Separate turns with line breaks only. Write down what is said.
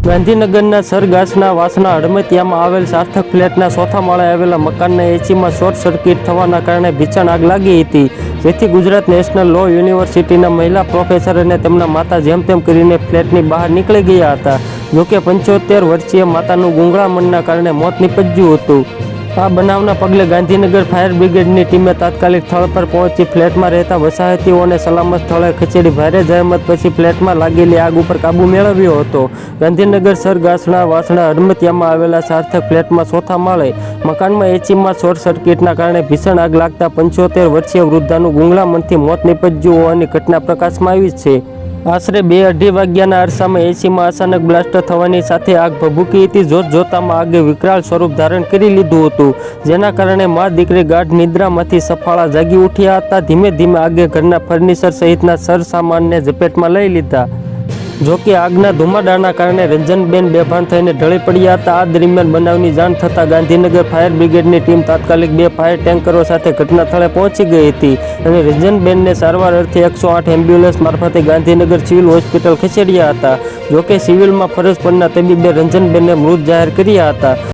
ગાંધીનગરના સરગાસના વાસણા હડમતિયામાં આવેલ સાર્થક ફ્લેટના ચોથા માળે આવેલા મકાનના એસીમાં શોર્ટ સર્કિટ થવાના કારણે ભીષણ આગ લાગી હતી, જેથી ગુજરાત નેશનલ લો યુનિવર્સિટીના મહિલા પ્રોફેસર અને તેમના માતા જેમ તેમ કરીને ફ્લેટની બહાર નીકળી ગયા હતા. જોકે 75 વર્ષીય માતાનું ગૂંગળામણના કારણે મોત નીપજ્યું હતું. આ બનાવના પગલે ગાંધીનગર ફાયર બ્રિગેડની ટીમે તાત્કાલિક સ્થળ પર પહોંચી ફ્લેટમાં રહેતા વસાહતીઓને સલામત સ્થળે ખસેડી ભારે જહેમત પછી ફ્લેટમાં લાગેલી આગ ઉપર કાબૂ મેળવ્યો હતો. ગાંધીનગર સરગાસણા વાસણા હડમતિયામાં આવેલા સાર્થક ફ્લેટમાં ચોથા માળે મકાનમાં એસીમાં શોર્ટ સર્કિટના કારણે ભીષણ આગ લાગતા 75 વર્ષીય વૃદ્ધાનું ગૂંગળામણથી મોત નીપજ્યું હોવાની ઘટના પ્રકાશમાં આવી છે. આશરે 2-2:30 વાગ્યાના અરસામાં એસીમાં અચાનક બ્લાસ્ટ થવાની સાથે આગ ભભૂકી હતી. જોતજોતામાં આગે વિકરાળ સ્વરૂપ ધારણ કરી લીધું હતું, જેના કારણે મા દીકરી ગાઢ નિદ્રામાંથી સફાળા જાગી ઉઠ્યા હતા. ધીમે ધીમે આગે ઘરના ફર્નિચર સહિતના સરસામાનને ઝપેટમાં લઈ લીધા. જોકે આગના ધુમાડાના કારણે રંજનબેન બેભાન થઈને ઢળી પડ્યા હતા. આ દરમિયાન બનાવની જાણ થતાં ગાંધીનગર ફાયર બ્રિગેડની ટીમ તાત્કાલિક 2 ફાયર ટેન્કરો સાથે ઘટના સ્થળે પહોંચી ગઈ હતી અને રંજનબેનને સારવાર અર્થે 108 એમ્બ્યુલન્સ મારફતે ગાંધીનગર સિવિલ હોસ્પિટલ ખસેડ્યા હતા. જોકે સિવિલમાં ફરજ પરના તબીબે રંજનબેનને મૃત જાહેર કર્યા હતા.